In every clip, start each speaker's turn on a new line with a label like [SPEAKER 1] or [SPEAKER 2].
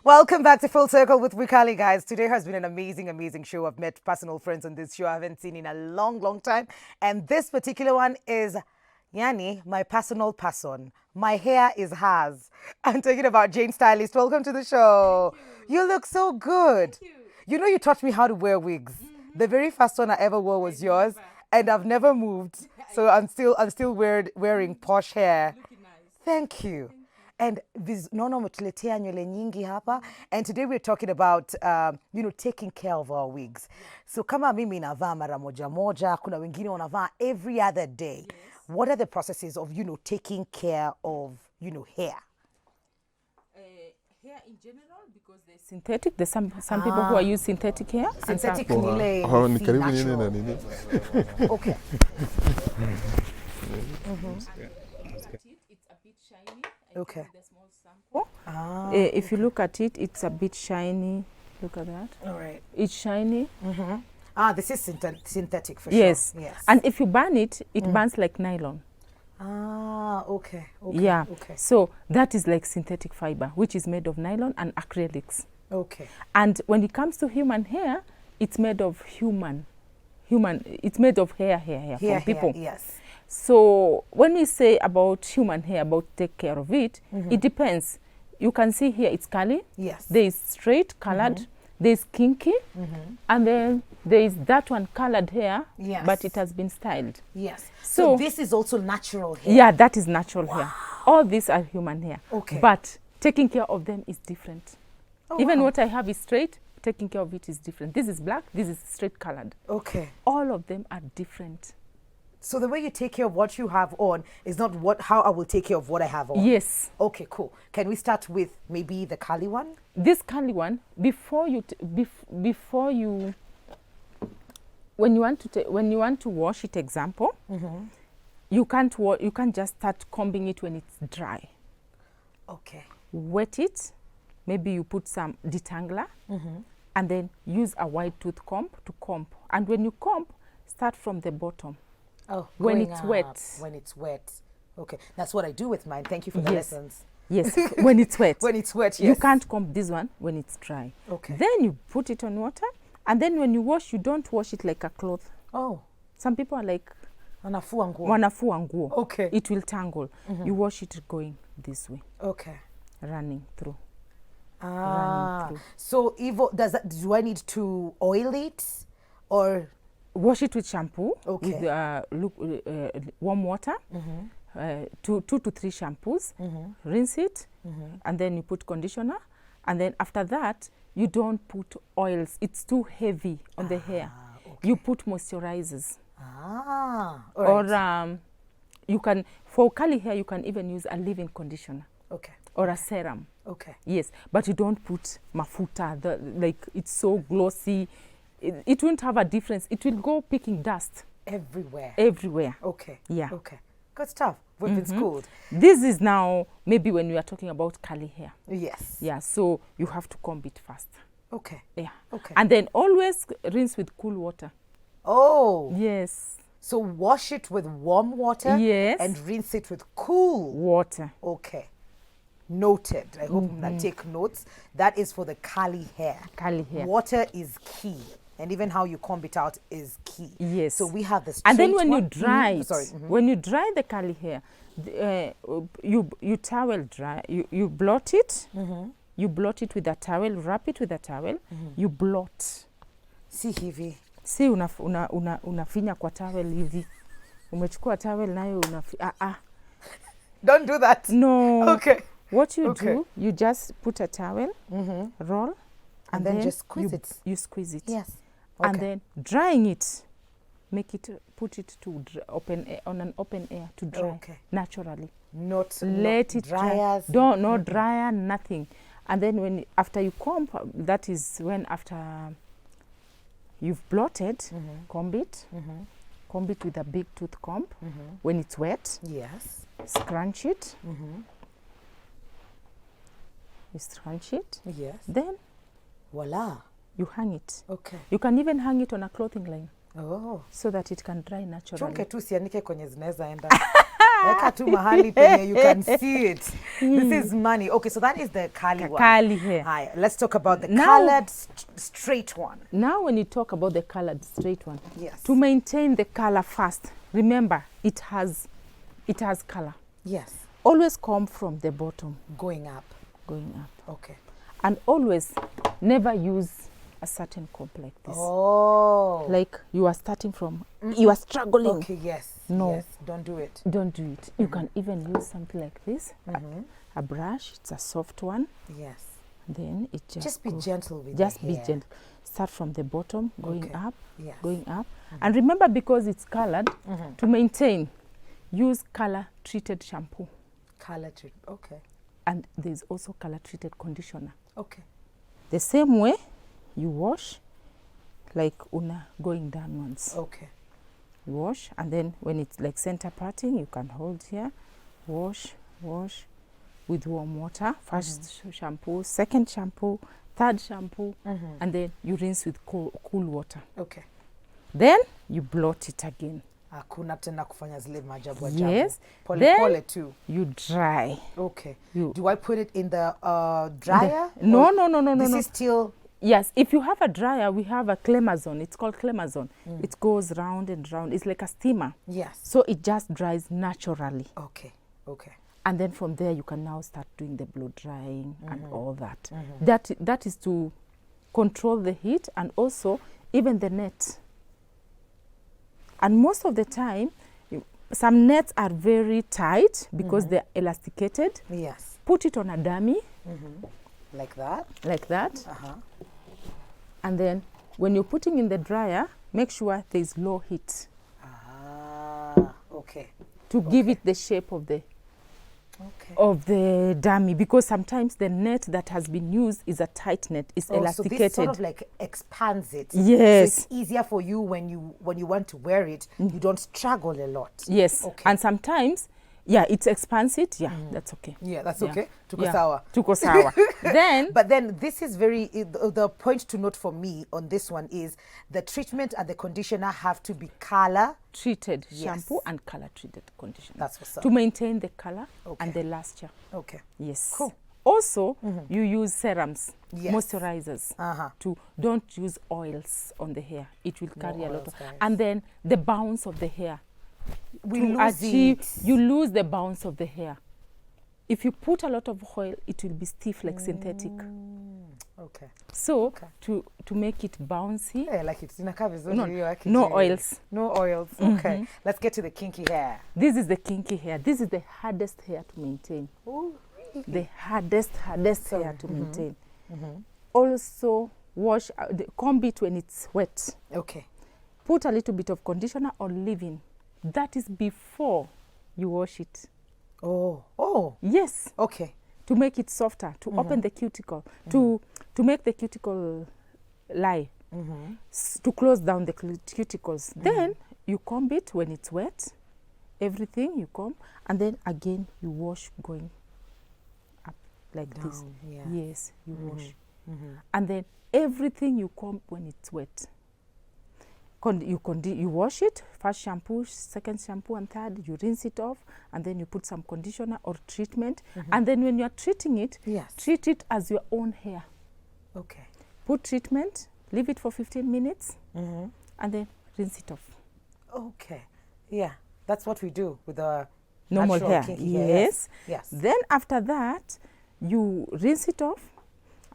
[SPEAKER 1] Welcome back to Full Circle with Wikali, guys. Today has been an amazing show. I've met personal friends on this show I haven't seen in a long time. And this particular one is Yani, my personal person. My hair is hers. I'm talking about Jane Stylist. Welcome to the show. You look so good. You know, you taught me how to wear wigs. The very first one I ever wore was yours, and I've never moved. So I'm still wearing posh hair. Thank you. And nono mtuletea nywele nyingi hapa. And today we're talking about taking care of our wigs. So kama mimi navaa mara moja, kuna wengine wanavaa every other day. Yes. What are the processes of taking care of hair?
[SPEAKER 2] Hair in general, because they're synthetic. There's some people who are use synthetic hair.
[SPEAKER 1] Synthetic
[SPEAKER 2] and
[SPEAKER 1] natural. Okay.
[SPEAKER 2] It's a bit shiny.
[SPEAKER 1] Okay.
[SPEAKER 2] The small sample. If you look at it, it's a bit shiny. Look at that.
[SPEAKER 1] All right.
[SPEAKER 2] It's shiny.
[SPEAKER 1] This is synthetic for
[SPEAKER 2] yes.
[SPEAKER 1] sure. Yes.
[SPEAKER 2] And if you burn it, it burns like nylon.
[SPEAKER 1] Okay.
[SPEAKER 2] Yeah.
[SPEAKER 1] Okay.
[SPEAKER 2] So that is like synthetic fiber, which is made of nylon and acrylics.
[SPEAKER 1] Okay.
[SPEAKER 2] And when it comes to human hair, it's made of it's made of hair from people.
[SPEAKER 1] Yes.
[SPEAKER 2] So when we say about human hair, about take care of it, it depends. You can see here it's curly.
[SPEAKER 1] Yes.
[SPEAKER 2] There is straight colored. There is kinky. And then there is that one colored hair,
[SPEAKER 1] yes,
[SPEAKER 2] but it has been styled.
[SPEAKER 1] Yes. So this is also natural hair?
[SPEAKER 2] Yeah, that is natural hair. All these are human hair.
[SPEAKER 1] Okay.
[SPEAKER 2] But taking care of them is different.
[SPEAKER 1] Oh,
[SPEAKER 2] even
[SPEAKER 1] wow.
[SPEAKER 2] what I have is straight, taking care of it is different. This is black, this is straight colored.
[SPEAKER 1] Okay.
[SPEAKER 2] All of them are different.
[SPEAKER 1] So the way you take care of what you have on is not how I will take care of what I have on?
[SPEAKER 2] Yes.
[SPEAKER 1] Okay, cool. Can we start with maybe the curly one?
[SPEAKER 2] This curly one, when you want to wash it, example, you can't just start combing it when it's dry.
[SPEAKER 1] Okay.
[SPEAKER 2] Wet it. Maybe you put some detangler, and then use a wide tooth comb to comb. And when you comb, start from the bottom.
[SPEAKER 1] Oh,
[SPEAKER 2] when it's wet.
[SPEAKER 1] When it's wet. Okay, that's what I do with mine. Thank you for the lessons.
[SPEAKER 2] Yes, when it's wet.
[SPEAKER 1] When it's wet, yes.
[SPEAKER 2] You can't comb this one when it's dry.
[SPEAKER 1] Okay.
[SPEAKER 2] Then you put it on water, and then when you wash, you don't wash it like a cloth.
[SPEAKER 1] Oh.
[SPEAKER 2] Some people are like,
[SPEAKER 1] wanafua
[SPEAKER 2] nguo.
[SPEAKER 1] Okay.
[SPEAKER 2] It will tangle. You wash it going this way.
[SPEAKER 1] Okay.
[SPEAKER 2] Running through.
[SPEAKER 1] So do I need to oil it or
[SPEAKER 2] wash it with shampoo?
[SPEAKER 1] Okay.
[SPEAKER 2] With warm water. 2 to 3 shampoos. Rinse it, and then you put conditioner, and then after that you don't put oils. It's too heavy on the hair. Okay. You put moisturizers.
[SPEAKER 1] All right.
[SPEAKER 2] Or you can, for curly hair, you can even use a leave-in conditioner.
[SPEAKER 1] Okay.
[SPEAKER 2] Or a serum.
[SPEAKER 1] Okay.
[SPEAKER 2] Yes, but you don't put mafuta. Like it's so glossy. It won't have a difference. It will go picking dust. Everywhere.
[SPEAKER 1] Okay.
[SPEAKER 2] Yeah.
[SPEAKER 1] Okay. Good stuff. We've been schooled.
[SPEAKER 2] This is now maybe when we are talking about curly hair.
[SPEAKER 1] Yes.
[SPEAKER 2] Yeah, so you have to comb it first.
[SPEAKER 1] Okay.
[SPEAKER 2] Yeah.
[SPEAKER 1] Okay.
[SPEAKER 2] And then always rinse with cool water.
[SPEAKER 1] Oh.
[SPEAKER 2] Yes.
[SPEAKER 1] So wash it with warm water.
[SPEAKER 2] Yes.
[SPEAKER 1] And rinse it with cool
[SPEAKER 2] water.
[SPEAKER 1] Okay. Noted. I hope I take notes. That is for the curly hair.
[SPEAKER 2] Curly hair.
[SPEAKER 1] Water is key. And even how you comb it out is key.
[SPEAKER 2] Yes.
[SPEAKER 1] So we have the straight
[SPEAKER 2] and then when
[SPEAKER 1] one.
[SPEAKER 2] you dry it, when you dry the curly hair, you towel dry, you blot it. You blot it with a towel, wrap it with a towel. You blot.
[SPEAKER 1] Si hivi.
[SPEAKER 2] Si unafinya kwa towel hivi. Umechukua towel nayo
[SPEAKER 1] Don't do that.
[SPEAKER 2] No.
[SPEAKER 1] Okay.
[SPEAKER 2] What you do, you just put a towel, roll,
[SPEAKER 1] and then just squeeze it.
[SPEAKER 2] You squeeze it.
[SPEAKER 1] Yes. Okay.
[SPEAKER 2] And then drying it, put it to open air, on an open air to dry naturally.
[SPEAKER 1] Not
[SPEAKER 2] let it dry. No dryer, nothing. And then after you comb, that is when after you've blotted, comb it. Comb it with a big tooth comb. When it's wet,
[SPEAKER 1] yes,
[SPEAKER 2] scrunch it. You scrunch it.
[SPEAKER 1] Yes.
[SPEAKER 2] Then,
[SPEAKER 1] voila.
[SPEAKER 2] You hang it.
[SPEAKER 1] Okay.
[SPEAKER 2] You can even hang it on a clothing line.
[SPEAKER 1] Oh.
[SPEAKER 2] So that it can dry naturally.
[SPEAKER 1] Chunke tu sianike kwenye zinaweza enda. Eka tu mahali penye you can see it. This is money. Okay, so that is the curly one.
[SPEAKER 2] Curly hair.
[SPEAKER 1] Hi, let's talk about the
[SPEAKER 2] Now-
[SPEAKER 1] colored straight one.
[SPEAKER 2] Now when you talk about the colored straight one,
[SPEAKER 1] Yes.
[SPEAKER 2] to maintain the color first, remember it has color.
[SPEAKER 1] Yes.
[SPEAKER 2] Always comb from the bottom
[SPEAKER 1] Going up.
[SPEAKER 2] going up.
[SPEAKER 1] Okay.
[SPEAKER 2] And always never use a certain comb like this.
[SPEAKER 1] Oh.
[SPEAKER 2] Like you are starting from, you are struggling.
[SPEAKER 1] Okay, yes.
[SPEAKER 2] No.
[SPEAKER 1] Yes, don't do it.
[SPEAKER 2] Don't do it. You can even use something like this, a brush. It's a soft one.
[SPEAKER 1] Yes.
[SPEAKER 2] Then it
[SPEAKER 1] Just be
[SPEAKER 2] goes-
[SPEAKER 1] gentle with
[SPEAKER 2] Just
[SPEAKER 1] the
[SPEAKER 2] be
[SPEAKER 1] hair.
[SPEAKER 2] gentle. Start from the bottom, going
[SPEAKER 1] Okay.
[SPEAKER 2] up,
[SPEAKER 1] Yes.
[SPEAKER 2] going up. And remember, because it's colored, to maintain, use color treated shampoo.
[SPEAKER 1] Color treat. Okay.
[SPEAKER 2] And there's also color treated conditioner.
[SPEAKER 1] Okay.
[SPEAKER 2] The same way you wash, like una going downwards.
[SPEAKER 1] Okay.
[SPEAKER 2] You wash, and then when it's like center parting, you can hold here, wash, wash with warm water. First shampoo, second shampoo, third shampoo, and then you rinse with cool water.
[SPEAKER 1] Okay.
[SPEAKER 2] Then you blot it again.
[SPEAKER 1] Hakuna tena kufanya zile maajabu
[SPEAKER 2] Yes.
[SPEAKER 1] Pole
[SPEAKER 2] Then
[SPEAKER 1] pole too.
[SPEAKER 2] you dry.
[SPEAKER 1] Okay.
[SPEAKER 2] You
[SPEAKER 1] Do I put it in the dryer?
[SPEAKER 2] No,
[SPEAKER 1] Or
[SPEAKER 2] no, no, no, no,
[SPEAKER 1] This
[SPEAKER 2] no.
[SPEAKER 1] is still
[SPEAKER 2] Yes, if you have a dryer, we have a clemazone. It's called clemazone. It goes round and round. It's like a steamer.
[SPEAKER 1] yes.
[SPEAKER 2] So it just dries naturally.
[SPEAKER 1] Okay. Okay.
[SPEAKER 2] And then from there, you can now start doing the blow drying and all that. That is to control the heat and also even the net. And most of the time, some nets are very tight because they're elasticated.
[SPEAKER 1] Yes.
[SPEAKER 2] Put it on a dummy
[SPEAKER 1] Like that.
[SPEAKER 2] like that.
[SPEAKER 1] Uh-huh.
[SPEAKER 2] And then when you're putting in the dryer, make sure there's low heat
[SPEAKER 1] Ah, okay.
[SPEAKER 2] to give it the shape of the
[SPEAKER 1] Okay.
[SPEAKER 2] dummy, because sometimes the net that has been used is a tight net, it's
[SPEAKER 1] Oh, so
[SPEAKER 2] elasticated.
[SPEAKER 1] this sort of like expands it.
[SPEAKER 2] Yes.
[SPEAKER 1] So it's easier for you when you want to wear it. You don't struggle a lot.
[SPEAKER 2] Yes.
[SPEAKER 1] Okay.
[SPEAKER 2] And sometimes, yeah, it expands it. Yeah, that's okay.
[SPEAKER 1] Yeah, that's
[SPEAKER 2] Yeah.
[SPEAKER 1] okay. Tuko
[SPEAKER 2] Yeah.
[SPEAKER 1] sawa.
[SPEAKER 2] Tuko sawa. Then,
[SPEAKER 1] But then this is the point to note for me on this one is the treatment and the conditioner have to be color.
[SPEAKER 2] treated
[SPEAKER 1] Yes.
[SPEAKER 2] shampoo and color treated conditioner.
[SPEAKER 1] That's what's up.
[SPEAKER 2] To maintain the color
[SPEAKER 1] Okay.
[SPEAKER 2] and the luster.
[SPEAKER 1] Okay.
[SPEAKER 2] Yes.
[SPEAKER 1] Cool.
[SPEAKER 2] Also, you use serums,
[SPEAKER 1] Yes.
[SPEAKER 2] moisturizers.
[SPEAKER 1] Uh-huh.
[SPEAKER 2] Don't use oils on the hair. It will carry a lot
[SPEAKER 1] oils,
[SPEAKER 2] of,
[SPEAKER 1] guys.
[SPEAKER 2] and then the bounce of the hair.
[SPEAKER 1] We
[SPEAKER 2] To
[SPEAKER 1] lose
[SPEAKER 2] achieve,
[SPEAKER 1] it.
[SPEAKER 2] you lose the bounce of the hair. If you put a lot of oil, it will be stiff like synthetic.
[SPEAKER 1] Okay.
[SPEAKER 2] So
[SPEAKER 1] Okay.
[SPEAKER 2] to make it bouncy,
[SPEAKER 1] Yeah, like it's inakaa vizuri
[SPEAKER 2] no,
[SPEAKER 1] hiyo yake
[SPEAKER 2] no
[SPEAKER 1] je.
[SPEAKER 2] oils.
[SPEAKER 1] No oils. Okay. Let's get to the kinky hair.
[SPEAKER 2] This is the kinky hair. This is the hardest hair to maintain.
[SPEAKER 1] Ooh.
[SPEAKER 2] The hardest hair to maintain. Also wash, comb it when it's wet.
[SPEAKER 1] Okay.
[SPEAKER 2] Put a little bit of conditioner or leave-in. That is before you wash it.
[SPEAKER 1] Oh. Oh.
[SPEAKER 2] Yes,
[SPEAKER 1] Okay.
[SPEAKER 2] to make it softer, to open the cuticle, to make the cuticle lie, to close down the cuticles. Then you comb it when it's wet, everything you comb, and then again you wash going up like this.
[SPEAKER 1] Down, yeah.
[SPEAKER 2] Yes, you wash. And then everything you comb when it's wet. You wash it, first shampoo, second shampoo, and third, you rinse it off, and then you put some conditioner or treatment. And then when you're treating it,
[SPEAKER 1] Yes.
[SPEAKER 2] treat it as your own hair.
[SPEAKER 1] Okay.
[SPEAKER 2] Put treatment, leave it for 15 minutes, and then rinse it off.
[SPEAKER 1] Okay. Yeah. That's what we do with the
[SPEAKER 2] Normal
[SPEAKER 1] natural
[SPEAKER 2] hair.
[SPEAKER 1] kinky hair.
[SPEAKER 2] Yes.
[SPEAKER 1] Yes.
[SPEAKER 2] Then after that, you rinse it off,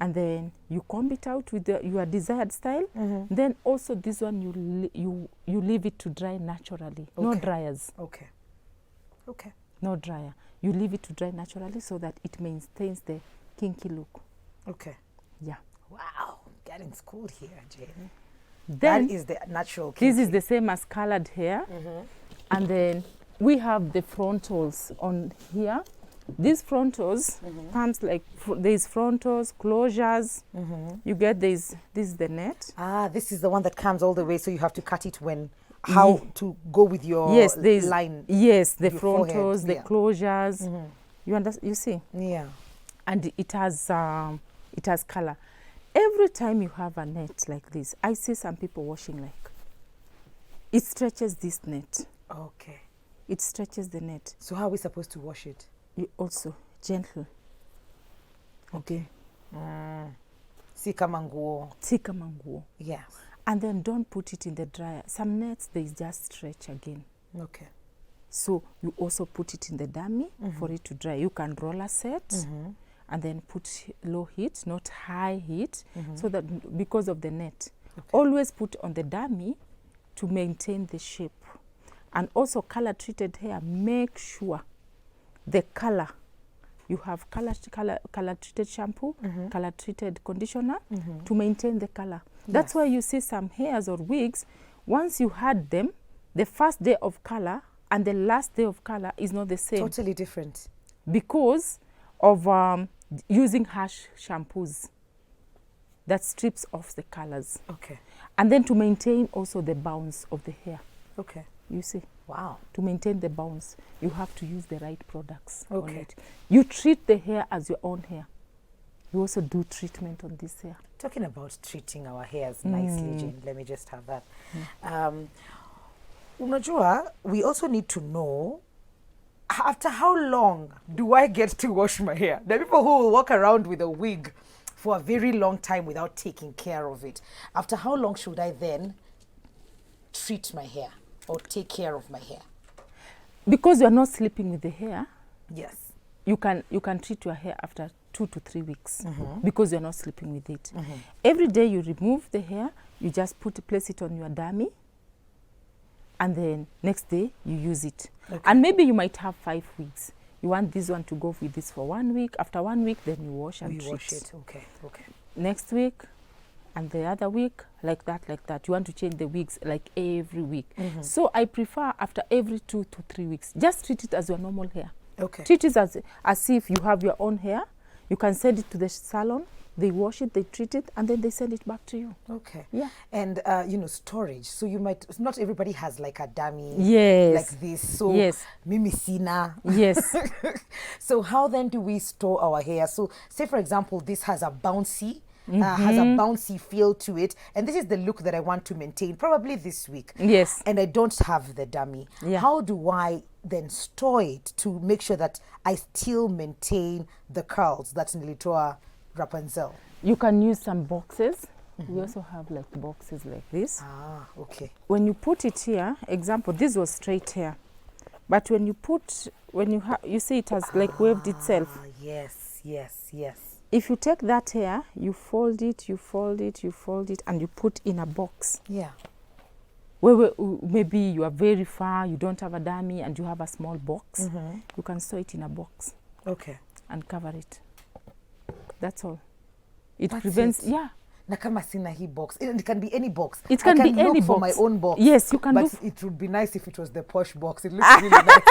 [SPEAKER 2] and then you comb it out with your desired style. Then also this one, you leave it to dry naturally. No
[SPEAKER 1] Okay.
[SPEAKER 2] dryers.
[SPEAKER 1] Okay. Okay.
[SPEAKER 2] No dryer. You leave it to dry naturally so that it maintains the kinky look.
[SPEAKER 1] Okay.
[SPEAKER 2] Yeah.
[SPEAKER 1] Wow. Getting schooled here, Jane.
[SPEAKER 2] Then
[SPEAKER 1] That is the natural kinky.
[SPEAKER 2] this is the same as colored hair. And then we have the frontals on here. These frontals comes like there's frontals, closures. You get this is the net.
[SPEAKER 1] Ah, this is the one that comes all the way, so you have to cut it when how to go with your
[SPEAKER 2] Yes, there's
[SPEAKER 1] line.
[SPEAKER 2] Yes, the
[SPEAKER 1] your forehead,
[SPEAKER 2] frontals, the
[SPEAKER 1] yeah.
[SPEAKER 2] closures. You understand? You see,
[SPEAKER 1] Yeah.
[SPEAKER 2] and it has color. Every time you have a net like this, I see some people washing like it stretches this net.
[SPEAKER 1] Okay.
[SPEAKER 2] it stretches the net.
[SPEAKER 1] So how are we supposed to wash it?
[SPEAKER 2] You also gentle. Okay.
[SPEAKER 1] Si kama nguo.
[SPEAKER 2] Si kama nguo.
[SPEAKER 1] Yes.
[SPEAKER 2] And then don't put it in the dryer. Some nets, they just stretch again.
[SPEAKER 1] Okay.
[SPEAKER 2] So you also put it in the dummy for it to dry. You can roller set and then put low heat, not high heat, so that because of the net. Okay. Always put on the dummy to maintain the shape. And also color treated hair, make sure the color, you have color treated shampoo, color treated conditioner to maintain the color. That's why you see some hairs or wigs, once you had them, the first day of color and the last day of color is not the same.
[SPEAKER 1] Totally different.
[SPEAKER 2] Because of using harsh shampoos that strips off the colors.
[SPEAKER 1] Okay.
[SPEAKER 2] And then to maintain also the bounce of the hair.
[SPEAKER 1] Okay.
[SPEAKER 2] You see?
[SPEAKER 1] Wow.
[SPEAKER 2] To maintain the bounce, you have to use the right products on
[SPEAKER 1] Okay.
[SPEAKER 2] it. You treat the hair as your own hair. You also do treatment on this hair.
[SPEAKER 1] Talking about treating our hairs nicely, Jane, let me just have that. Unajua, we also need to know, after how long do I get to wash my hair? There are people who will walk around with a wig for a very long time without taking care of it. After how long should I then treat my hair or take care of my hair?
[SPEAKER 2] Because you're not sleeping with the hair,
[SPEAKER 1] Yes.
[SPEAKER 2] you can treat your hair after 2 to 3 weeks because you're not sleeping with it. Every day you remove the hair, you just place it on your dummy, and then next day you use it. Okay. And maybe you might have 5 weeks. You want this one to go with this for 1 week. After 1 week, then you wash and treat.
[SPEAKER 1] Wash it. Okay. Okay.
[SPEAKER 2] Next week and the other week, like that. You want to change the wigs like every week. So I prefer after every 2 to 3 weeks. Just treat it as your normal hair. Okay. Treat it as if you have your own hair. You can send it to the salon. They wash it, they treat it, and then they send it back to you. Okay. Yeah.
[SPEAKER 1] And, storage. So you might, not everybody has like a dummy.
[SPEAKER 2] Yes.
[SPEAKER 1] Like this. So, mimi sina.
[SPEAKER 2] Yes.
[SPEAKER 1] So how then do we store our hair? So say, for example, this has a bouncy, has a bouncy feel to it. And this is the look that I want to maintain probably this week.
[SPEAKER 2] Yes.
[SPEAKER 1] And I don't have the dummy. Yeah. How do I then store it to make sure that I still maintain the curls that nilitoa Rapunzel?
[SPEAKER 2] You can use some boxes. We also have like boxes like this.
[SPEAKER 1] Ah, okay.
[SPEAKER 2] When you put it here, example, this was straight hair. But when you see it has like waved itself.
[SPEAKER 1] Yes.
[SPEAKER 2] If you take that hair, you fold it, and you put in a box.
[SPEAKER 1] Yeah.
[SPEAKER 2] Where maybe you are very far, you don't have a dummy, and you have a small box. You can store it in a box.
[SPEAKER 1] Okay.
[SPEAKER 2] And cover it. That's all. It prevents. Yeah.
[SPEAKER 1] Na kama sina hii box. It can be any box.
[SPEAKER 2] It can be any box.
[SPEAKER 1] For my own box.
[SPEAKER 2] Yes, you can.
[SPEAKER 1] But it would be nice if it was the posh box. It looks really nice.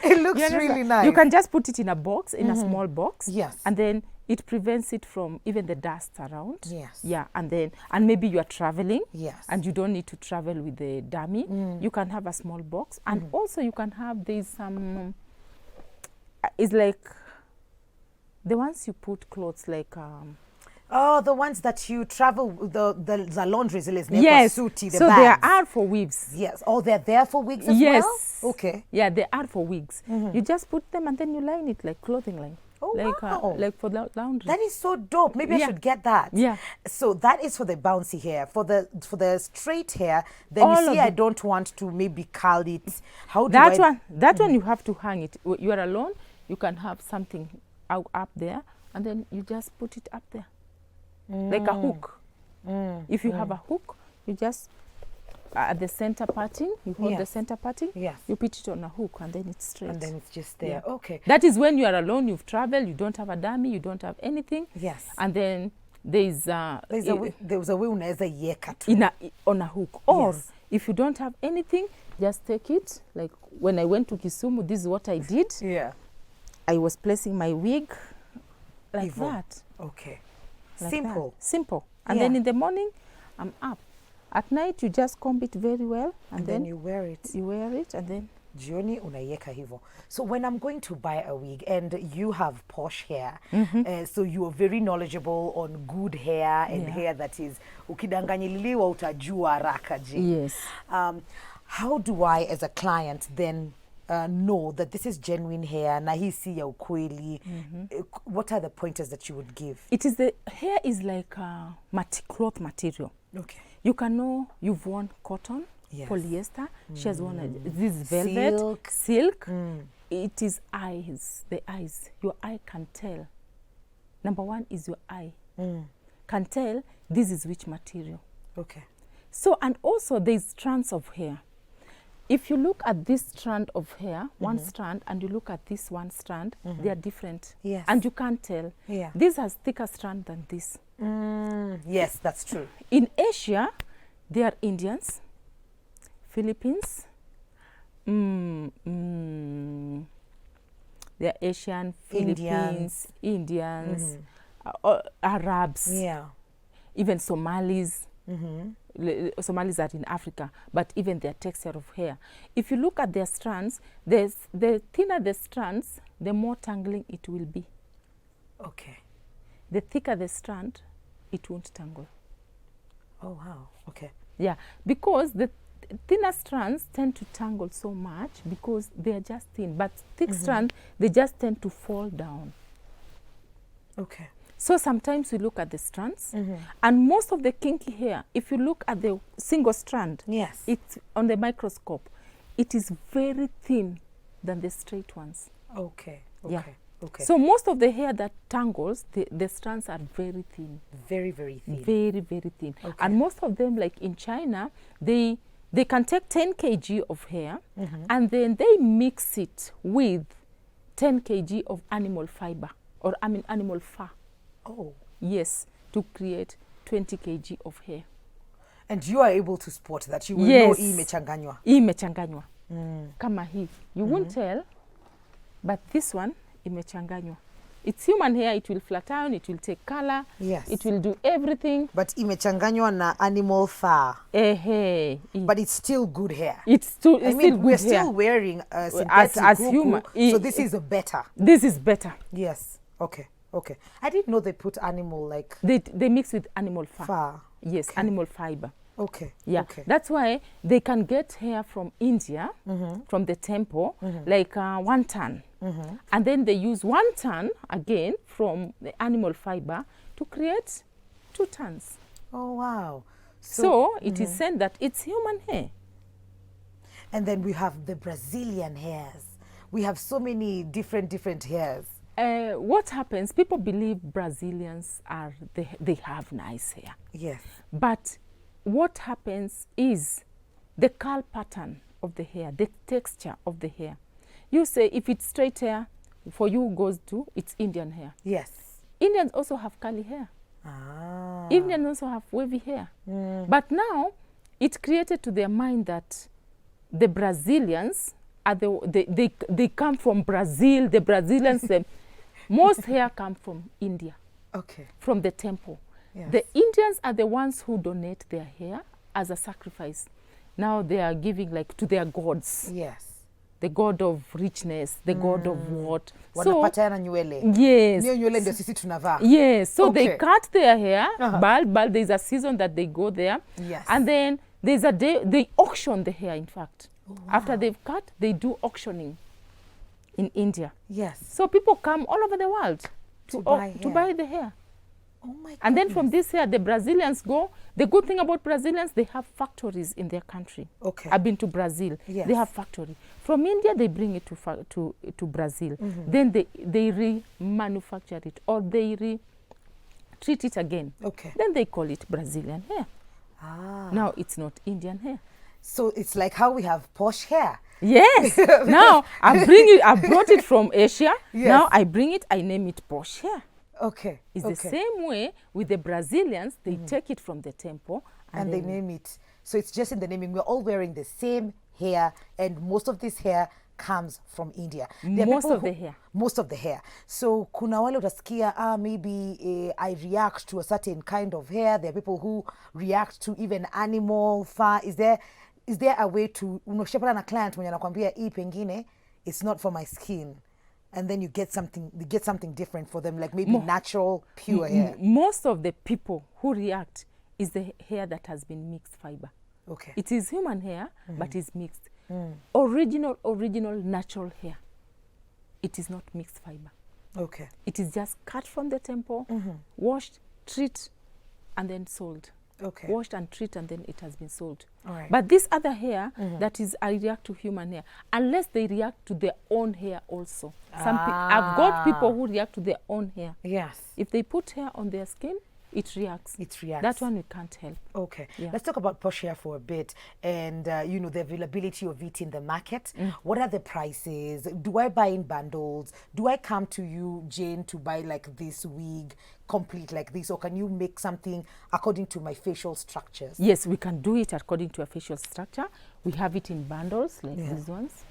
[SPEAKER 1] It looks really nice.
[SPEAKER 2] You can just put it in a box, in a small box.
[SPEAKER 1] Yes.
[SPEAKER 2] And then it prevents it from even the dust around.
[SPEAKER 1] Yes.
[SPEAKER 2] Yeah. And maybe you are traveling.
[SPEAKER 1] Yes.
[SPEAKER 2] And you don't need to travel with the dummy. You can have a small box. And also you can have some. It's like the ones you put clothes like.
[SPEAKER 1] The ones that you travel, the laundry is
[SPEAKER 2] yes. So
[SPEAKER 1] bags.
[SPEAKER 2] they are for wigs.
[SPEAKER 1] Yes. Oh, they're there for wigs as well? Okay.
[SPEAKER 2] Yeah, they are for wigs. You just put them and then you line it like clothing line.
[SPEAKER 1] Oh, wow.
[SPEAKER 2] Like for the laundry.
[SPEAKER 1] That is so dope. Maybe I should get that.
[SPEAKER 2] Yeah.
[SPEAKER 1] So that is for the bouncy hair. For the straight hair, then you see I don't want to maybe curl it. How do
[SPEAKER 2] That one you have to hang it. You are alone, you can have something up there and then you just put it up there. Like a hook. If you have a hook, you just at the center parting, you hold the center parting, you put it on a hook and then it's straight.
[SPEAKER 1] And then it's just there. Yeah. Okay.
[SPEAKER 2] That is when you are alone, you've traveled, you don't have a dummy, you don't have anything.
[SPEAKER 1] Yes.
[SPEAKER 2] And then there was
[SPEAKER 1] a way unaweza yeka tu.
[SPEAKER 2] On a hook. Or if you don't have anything, just take it. Like when I went to Kisumu, this is what I did.
[SPEAKER 1] Yeah.
[SPEAKER 2] I was placing my wig like that.
[SPEAKER 1] Okay.
[SPEAKER 2] Like
[SPEAKER 1] simple.
[SPEAKER 2] That. Simple. And then in the morning, I'm up. At night, you just comb it very well. And then
[SPEAKER 1] you wear it.
[SPEAKER 2] You wear it and then...
[SPEAKER 1] Jioni unaiweka hivyo. So when I'm going to buy a wig and you have posh hair, so you are very knowledgeable on good hair and hair that is ukidanganyiliwa utajua haraka.
[SPEAKER 2] Yes.
[SPEAKER 1] How do I, as a client, then know that this is genuine hair? Na hii si ya ukweli. What are the pointers that you would give?
[SPEAKER 2] It is the hair is like cloth material.
[SPEAKER 1] Okay.
[SPEAKER 2] You can know you've worn cotton,
[SPEAKER 1] Yes.
[SPEAKER 2] polyester. She has worn this velvet, silk. It is eyes, the eyes. Your eye can tell. Number one is your eye. Can tell this is which material.
[SPEAKER 1] Okay.
[SPEAKER 2] So, and also there's strands of hair. If you look at this strand of hair, one strand, and you look at this one strand, they are different.
[SPEAKER 1] Yes.
[SPEAKER 2] And you can't tell.
[SPEAKER 1] Yeah.
[SPEAKER 2] This has thicker strand than this.
[SPEAKER 1] Yes, that's true.
[SPEAKER 2] In Asia, they are Indians, Philippines, they are Asian, Philippines, Indians, Arabs,
[SPEAKER 1] Yeah.
[SPEAKER 2] even Somalis. Somalis are in Africa, but even their texture of hair. If you look at their strands, the thinner the strands, the more tangling it will be.
[SPEAKER 1] Okay.
[SPEAKER 2] The thicker the strand, it won't tangle.
[SPEAKER 1] Oh, wow. Okay.
[SPEAKER 2] Yeah, because the thinner strands tend to tangle so much because they are just thin, but thick strands, they just tend to fall down.
[SPEAKER 1] Okay.
[SPEAKER 2] So sometimes we look at the strands, and most of the kinky hair, if you look at the single strand,
[SPEAKER 1] Yes.
[SPEAKER 2] it's on the microscope, it is very thin than the straight ones.
[SPEAKER 1] Okay. Okay.
[SPEAKER 2] Yeah.
[SPEAKER 1] Okay.
[SPEAKER 2] So most of the hair that tangles, the strands are very thin.
[SPEAKER 1] very, very thin.
[SPEAKER 2] Very, very thin.
[SPEAKER 1] Okay.
[SPEAKER 2] And most of them, like in China, they can take 10 kg of hair and then they mix it with 10 kg of animal fiber, or I mean animal fur.
[SPEAKER 1] Oh.
[SPEAKER 2] Yes, to create 20 kg of hair.
[SPEAKER 1] And you are able to spot that. You will
[SPEAKER 2] Yes.
[SPEAKER 1] know hii imechanganywa.
[SPEAKER 2] Hii imechanganywa. Kama hii. You won't tell, but this one imechanganywa. It's human hair, it will flatten, it will take color,
[SPEAKER 1] Yes.
[SPEAKER 2] it will do everything.
[SPEAKER 1] But imechanganywa na animal fur.
[SPEAKER 2] But
[SPEAKER 1] But it's still good hair.
[SPEAKER 2] it's still,
[SPEAKER 1] I
[SPEAKER 2] it's
[SPEAKER 1] mean,
[SPEAKER 2] still
[SPEAKER 1] we're
[SPEAKER 2] good hair.
[SPEAKER 1] still wearing synthetic
[SPEAKER 2] as
[SPEAKER 1] kuku,
[SPEAKER 2] human,
[SPEAKER 1] so this is a better.
[SPEAKER 2] This is better.
[SPEAKER 1] Yes. Okay. Okay. I didn't know they put animal like
[SPEAKER 2] They mix with animal fur.
[SPEAKER 1] fur.
[SPEAKER 2] Yes,
[SPEAKER 1] Okay.
[SPEAKER 2] animal fiber.
[SPEAKER 1] Okay.
[SPEAKER 2] Yeah,
[SPEAKER 1] Okay.
[SPEAKER 2] that's why they can get hair from India, from the temple, like 1 ton. And then they use 1 ton again from the animal fiber to create 2 tons.
[SPEAKER 1] Oh, wow.
[SPEAKER 2] So it is said that it's human hair.
[SPEAKER 1] And then we have the Brazilian hairs. We have so many different hairs.
[SPEAKER 2] What happens, people believe Brazilians they have nice hair.
[SPEAKER 1] Yes.
[SPEAKER 2] But what happens is the curl pattern of the hair, the texture of the hair. You say if it's straight hair, for you goes to, it's Indian hair.
[SPEAKER 1] Yes.
[SPEAKER 2] Indians also have curly hair.
[SPEAKER 1] Ah.
[SPEAKER 2] Indians also have wavy hair. But now, it created to their mind that the Brazilians are they come from Brazil. The Brazilians, most hair come from India,
[SPEAKER 1] Okay.
[SPEAKER 2] from the temple.
[SPEAKER 1] Yes.
[SPEAKER 2] The Indians are the ones who donate their hair as a sacrifice. Now they are giving like to their gods.
[SPEAKER 1] Yes.
[SPEAKER 2] The god of richness, the god of what.
[SPEAKER 1] Wanapatiana nywele.
[SPEAKER 2] Yes.
[SPEAKER 1] Niyo nywele ndio sisi tunavaa.
[SPEAKER 2] Yes, so
[SPEAKER 1] Okay.
[SPEAKER 2] they cut their hair, bald, there's a season that they go there.
[SPEAKER 1] Yes.
[SPEAKER 2] And then there's a day, they auction the hair, in fact. After they've cut, they do auctioning in India.
[SPEAKER 1] Yes.
[SPEAKER 2] So people come all over the world
[SPEAKER 1] To
[SPEAKER 2] to
[SPEAKER 1] buy
[SPEAKER 2] buy the hair.
[SPEAKER 1] Oh my god.
[SPEAKER 2] And then from this hair, the Brazilians go. The good thing about Brazilians, they have factories in their country.
[SPEAKER 1] Okay.
[SPEAKER 2] I've been to Brazil.
[SPEAKER 1] Yes.
[SPEAKER 2] They have factory. From India, they bring it to Brazil. Then they remanufacture it, or they treat it again.
[SPEAKER 1] Okay.
[SPEAKER 2] Then they call it Brazilian hair.
[SPEAKER 1] Ah.
[SPEAKER 2] Now it's not Indian hair.
[SPEAKER 1] So it's like how we have posh hair.
[SPEAKER 2] Yes. Now I brought it from Asia.
[SPEAKER 1] Yes.
[SPEAKER 2] Now I bring it, I name it posh hair.
[SPEAKER 1] Okay.
[SPEAKER 2] It's
[SPEAKER 1] okay.
[SPEAKER 2] the same way with the Brazilians. They take it from the temple
[SPEAKER 1] And they name it. So it's just in the naming. We're all wearing the same hair, and most of this hair comes from India. There are
[SPEAKER 2] Most
[SPEAKER 1] people
[SPEAKER 2] of the hair.
[SPEAKER 1] Most of the hair. So kuna wale utasikia, maybe I react to a certain kind of hair. There are people who react to even animal fur. Is there a way to, unashapata na client mwenye anakuambia hii pengine it's not for my skin, and then you get something different for them, like maybe natural pure hair?
[SPEAKER 2] Most of the people who react is the hair that has been mixed fiber.
[SPEAKER 1] Okay.
[SPEAKER 2] It is human hair, but it's mixed. Original natural hair. It is not mixed fiber.
[SPEAKER 1] Okay.
[SPEAKER 2] It is just cut from the temple, washed, treat, and then sold.
[SPEAKER 1] Okay.
[SPEAKER 2] Washed and treat, and then it has been sold.
[SPEAKER 1] All right.
[SPEAKER 2] But this other hair, that is, I react to human hair, unless they react to their own hair also. I've got people who react to their own hair.
[SPEAKER 1] Yes.
[SPEAKER 2] If they put hair on their skin, it reacts.
[SPEAKER 1] It reacts.
[SPEAKER 2] That one we can't help.
[SPEAKER 1] Okay.
[SPEAKER 2] Yeah.
[SPEAKER 1] Let's talk about posh hair for a bit, and you know, the availability of it in the market. What are the prices? Do I buy in bundles? Do I come to you, Jane, to buy like this wig complete like this, or can you make something according to my facial structures?
[SPEAKER 2] Yes, we can do it according to a facial structure. We have it in bundles like these ones.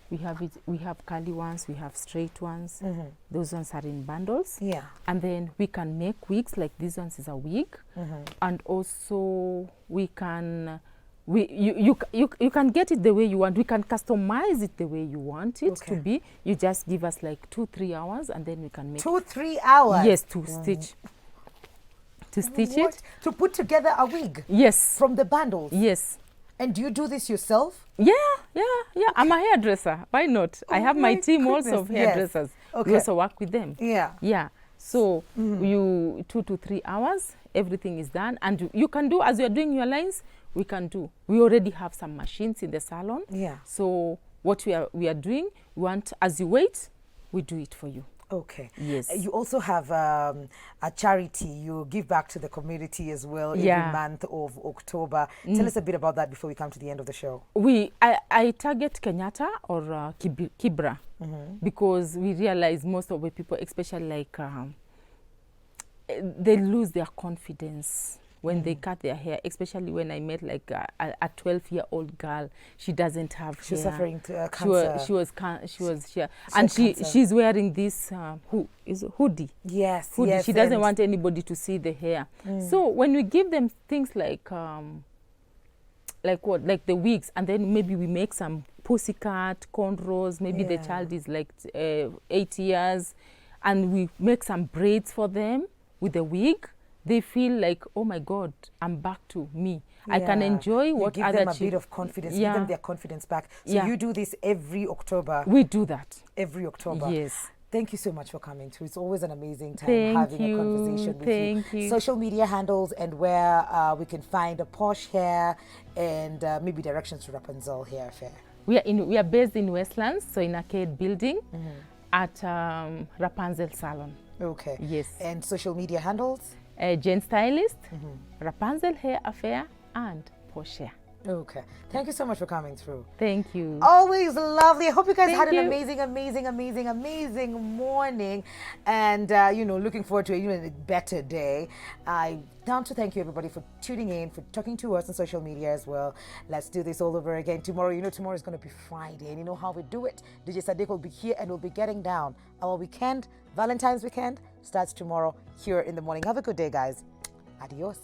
[SPEAKER 2] We have it. We have curly ones. We have straight ones. Those ones are in bundles.
[SPEAKER 1] Yeah.
[SPEAKER 2] And then we can make wigs like this ones is a wig, and also we can. You can get it the way you want. We can customize it the way you want it to be. You just give us like 2-3 hours, and then we can make
[SPEAKER 1] 2-3 hours.
[SPEAKER 2] Yes, to stitch. To stitch it.
[SPEAKER 1] To put together a wig.
[SPEAKER 2] Yes.
[SPEAKER 1] From the bundles.
[SPEAKER 2] Yes.
[SPEAKER 1] And do you do this yourself?
[SPEAKER 2] Yeah. I'm a hairdresser. Why not? I have my team also of hairdressers.
[SPEAKER 1] Okay.
[SPEAKER 2] We also work with them.
[SPEAKER 1] Yeah.
[SPEAKER 2] Yeah. So you 2 to 3 hours, everything is done, and you can do as you are doing your lines. We can do. We already have some machines in the salon.
[SPEAKER 1] Yeah.
[SPEAKER 2] So what we are doing, we want as you wait, we do it for you.
[SPEAKER 1] Okay.
[SPEAKER 2] Yes.
[SPEAKER 1] You also have a charity. You give back to the community as well every month of October. Tell us a bit about that before we come to the end of the show.
[SPEAKER 2] I target Kenyatta or Kibra because we realize most of the people, especially like they lose their confidence when they cut their hair, especially when I met like a 12-year-old girl. She doesn't have hair.
[SPEAKER 1] She's suffering cancer.
[SPEAKER 2] She's wearing this hoodie.
[SPEAKER 1] Yes,
[SPEAKER 2] hoodie.
[SPEAKER 1] yes.
[SPEAKER 2] She doesn't want anybody to see the hair. So when we give them things like what? Like the wigs, and then maybe we make some pussycat, cornrows, maybe the child is like 8 years, and we make some braids for them with the wig. They feel like, oh my God, I'm back to me. I can enjoy what other
[SPEAKER 1] give them a bit of confidence, give them their confidence back. So you do this every October.
[SPEAKER 2] We do that.
[SPEAKER 1] Every October.
[SPEAKER 2] Yes.
[SPEAKER 1] Thank you so much for coming through. It's always an amazing time having a conversation with you.
[SPEAKER 2] Thank you.
[SPEAKER 1] Social media handles and where we can find a posh hair and maybe directions to Rapunzel Hair Fair. We
[SPEAKER 2] are based in Westlands, so in Arcade Building at Rapunzel Salon.
[SPEAKER 1] Okay.
[SPEAKER 2] Yes.
[SPEAKER 1] And social media handles?
[SPEAKER 2] Jane Stylist, Rapunzel Hair Affair, and Posh Hair.
[SPEAKER 1] Okay. Thank you so much for coming through.
[SPEAKER 2] Thank you.
[SPEAKER 1] Always lovely. I hope you guys had an amazing morning. And, looking forward to an even better day. I want to thank you, everybody, for tuning in, for talking to us on social media as well. Let's do this all over again tomorrow. Tomorrow is going to be Friday. And you know how we do it. DJ Sadiq will be here and we'll be getting down. Our weekend, Valentine's weekend, starts tomorrow here in the morning. Have a good day, guys. Adios.